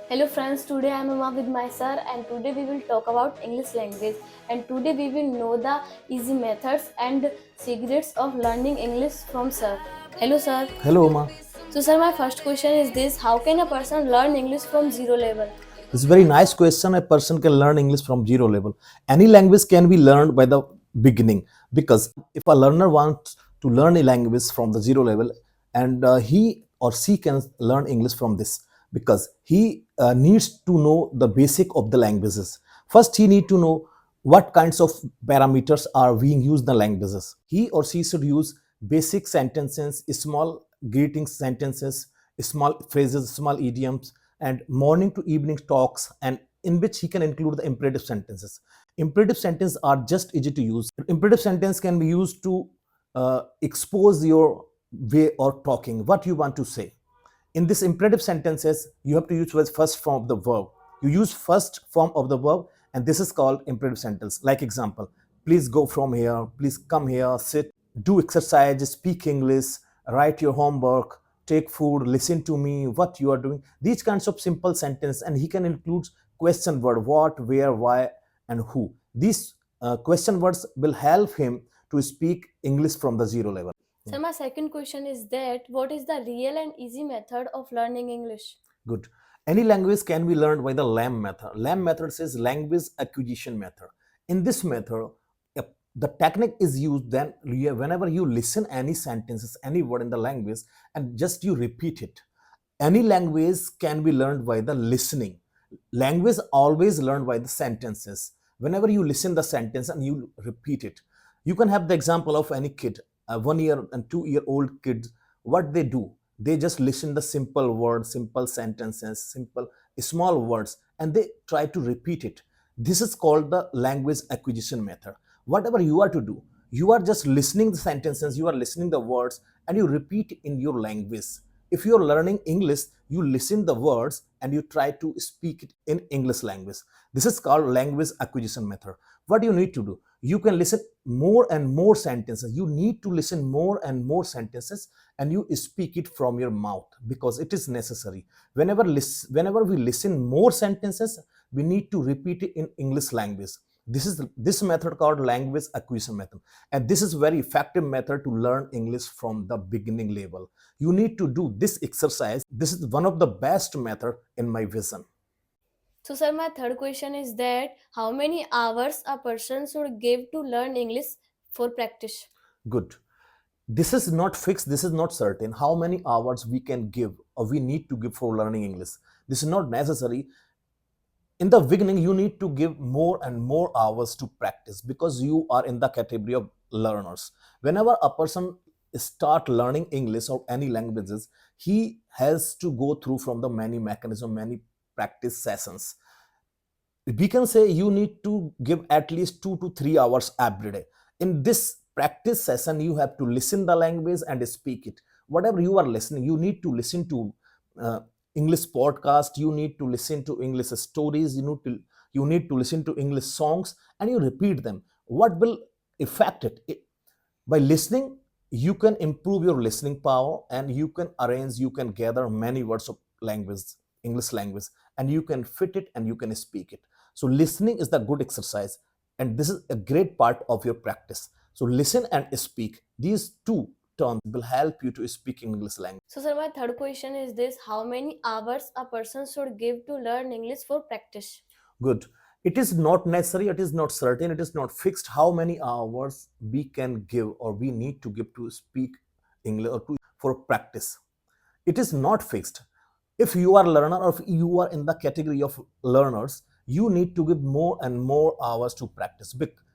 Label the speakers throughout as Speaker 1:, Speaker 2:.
Speaker 1: Hello friends, today I am Uma with my sir and today we will talk about English language and today we will know the easy methods and secrets of learning English from sir. Hello sir.
Speaker 2: Hello, Uma.
Speaker 1: So sir, my first question is this: how can a person learn English from zero level?
Speaker 2: This is a very nice question. A person can learn English from zero level. Any language can be learned by the beginning because if a learner wants to learn a language from the zero level, and he or she can learn English from this because he needs to know the basic of the languages. First, he need to know what kinds of parameters are being used in the languages. He or she should use basic sentences, small greeting sentences, small phrases, small idioms, and morning to evening talks, and in which he can include the imperative sentences. Imperative sentences are just easy to use. Imperative sentence can be used to expose your way or talking, what you want to say. In this imperative sentences, you have to use the first form of the verb. You use first form of the verb, and this is called imperative sentence. Like example, please go from here, please come here, sit, do exercise, speak English, write your homework, take food, listen to me, what you are doing. These kinds of simple sentence, and he can include question word, what, where, why, and who. These question words will help him to speak English from the zero level.
Speaker 1: So my second question is that what is the real and easy method of learning English?
Speaker 2: Good. Any language can be learned by the LAM method. LAM method says language acquisition method. In this method, the technique is used then whenever you listen any sentences, any word in the language, and just you repeat it. Any language can be learned by the listening. Language always learned by the sentences. Whenever you listen the sentence and you repeat it, you can have the example of any kid, a 1 year and 2 year old kids. What they do, they just listen the simple words, simple sentences, simple small words, and they try to repeat it. This is called the language acquisition method. Whatever you are to do, you are just listening the sentences, you are listening the words, and you repeat in your language. If you are learning English, you listen the words and you try to speak it in English language. This is called language acquisition method. What you need to do, you can listen more and more sentences. You need to listen more and more sentences, and you speak it from your mouth because it is necessary. Whenever we listen more sentences, we need to repeat it in English language. This method called language acquisition method, and this is very effective method to learn English from the beginning level. You need to do this exercise. This is one of the best method in my vision.
Speaker 1: So sir, my third question is that how many hours a person should give to learn English for practice?
Speaker 2: Good. This is not fixed, this is not certain how many hours we can give or we need to give for learning English. This is not necessary. In the beginning, you need to give more and more hours to practice because you are in the category of learners. Whenever a person start learning English or any languages, he has to go through from the many mechanism, many practice sessions. We can say you need to give at least 2 to 3 hours every day. In this practice session, you have to listen the language and speak it. Whatever you are listening, you need to listen to uh, English podcast, you need to listen to English stories, you need to listen to English songs, and you repeat them. What will affect it? By listening, you can improve your listening power, and you can arrange, you can gather many words of language, English language, and you can fit it and you can speak it. So listening is the good exercise, and this is a great part of your practice. So listen and speak. These two terms will help you to speak English language.
Speaker 1: So sir, my third question is this: how many hours a person should give to learn English for practice?
Speaker 2: Good. It is not necessary, it is not certain, it is not fixed how many hours we can give or we need to give to speak English or for practice. It is not fixed. If you are a learner or if you are in the category of learners, you need to give more and more hours to practice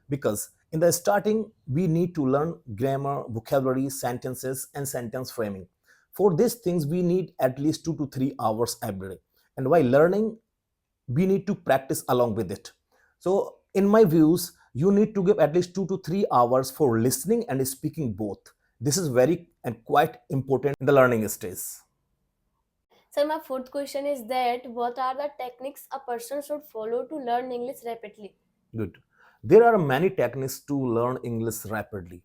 Speaker 2: because in the starting we need to learn grammar, vocabulary, sentences, and sentence framing. For these things we need at least 2 to 3 hours every day, and while learning we need to practice along with it. So in my views, you need to give at least 2 to 3 hours for listening and speaking both. This is very and quite important in the learning stage.
Speaker 1: Sir, my fourth question is that what are the techniques a person should follow to learn English rapidly?
Speaker 2: Good. There are many techniques to learn English rapidly.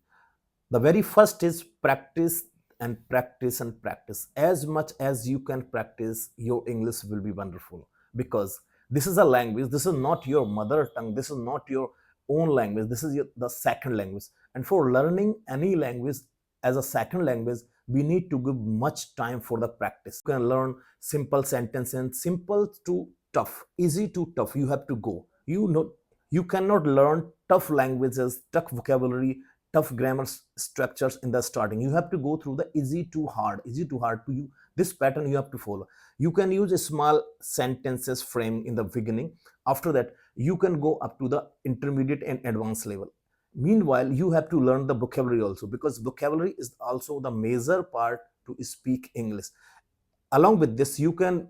Speaker 2: The very first is practice and practice and practice. As much as you can practice, your English will be wonderful. because this is a language. This is not your mother tongue. This is not your own language. This is the second language. And for learning any language as a second language, we need to give much time for the practice. You can learn simple sentences, simple to tough, easy to tough. You have to go. You cannot learn tough languages, tough vocabulary, tough grammar structures in the starting. You have to go through the easy to hard to you. This pattern you have to follow. You can use a small sentences frame in the beginning. After that, you can go up to the intermediate and advanced level. Meanwhile, you have to learn the vocabulary also, because vocabulary is also the major part to speak English. Along with this, you can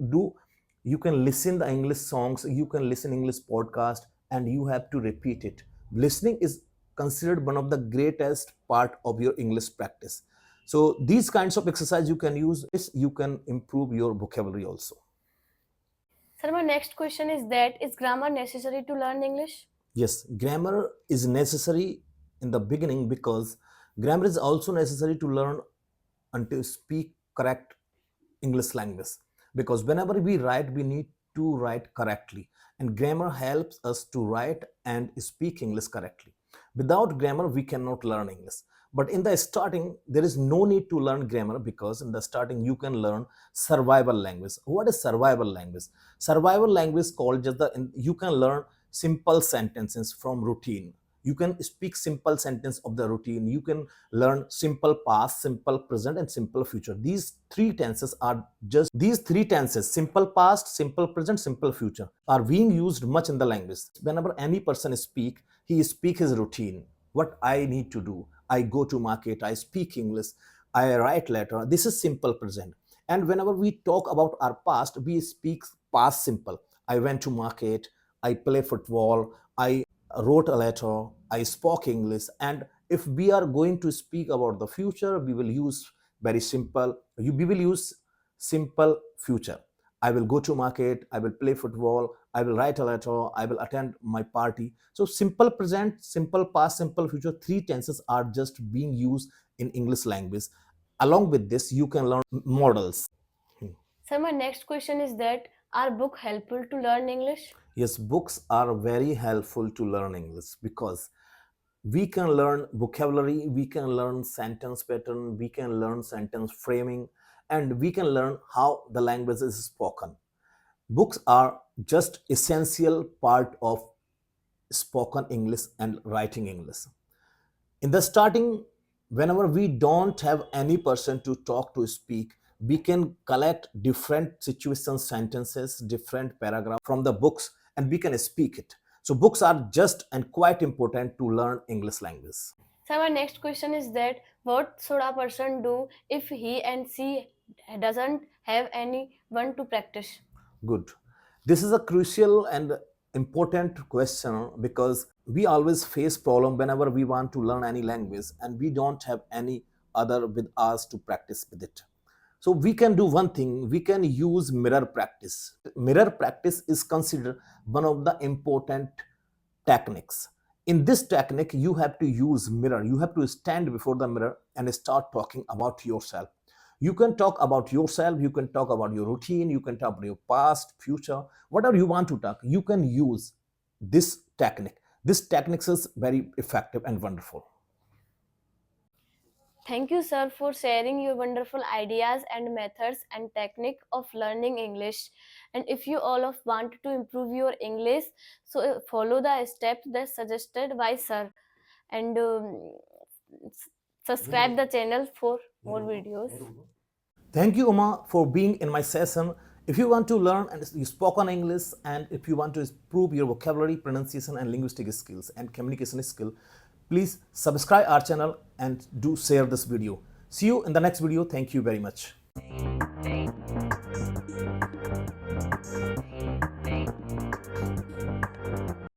Speaker 2: listen the English songs, you can listen English podcast, and you have to repeat it. Listening is considered one of the greatest part of your English practice. So these kinds of exercise you can use. This you can improve your vocabulary also.
Speaker 1: Sir, my next question is that is grammar necessary to learn English?
Speaker 2: Yes, grammar is necessary in the beginning, because grammar is also necessary to learn and to speak correct English language. Because whenever we write, we need to write correctly, and grammar helps us to write and speak English correctly. Without grammar, we cannot learn English. But in the starting, there is no need to learn grammar, because in the starting you can learn survival language. What is survival language? Survival language called just you can learn simple sentences from routine. You can speak simple sentence of the routine. You can learn simple past, simple present, and simple future. These three tenses, simple past, simple present, simple future, are being used much in the language. Whenever any person speak, he speak his routine. What I need to do, I go to market, I speak English, I write letter. This is simple present. And whenever we talk about our past, we speak past simple. I went to market, I play football, I wrote a letter, I spoke English. And if we are going to speak about the future, we will use very simple. We will use simple future. I will go to market, I will play football, I will write a letter, I will attend my party. So simple present, simple past, simple future, three tenses are just being used in English language. Along with this, you can learn models.
Speaker 1: Sir, my next question is that are books helpful to learn English?
Speaker 2: Yes, books are very helpful to learn English, because we can learn vocabulary, we can learn sentence pattern, we can learn sentence framing, and we can learn how the language is spoken. Books are just essential part of spoken English and writing English. In the starting, whenever we don't have any person to talk to speak, we can collect different situations, sentences, different paragraphs from the books, and we can speak it. So books are just and quite important to learn English language.
Speaker 1: So my next question is that what should a person do if he and she doesn't have anyone to practice?
Speaker 2: Good. This is a crucial and important question, because we always face problem whenever we want to learn any language and we don't have any other with us to practice with it. So we can do one thing, we can use mirror practice. Mirror practice is considered one of the important techniques. In this technique, you have to use mirror. You have to stand before the mirror and start talking about yourself. You can talk about yourself, you can talk about your routine, you can talk about your past, future, whatever you want to talk, you can use this technique. This technique is very effective and wonderful.
Speaker 1: Thank you, sir, for sharing your wonderful ideas and methods and technique of learning English. And if you all of want to improve your English, so follow the steps that suggested by sir, and subscribe the channel for more videos.
Speaker 2: Thank you, Uma, for being in my session. If you want to learn and you spoken English, and if you want to improve your vocabulary, pronunciation, and linguistic skills and communication skill, please subscribe our channel and do share this video. See you in the next video. Thank you very much.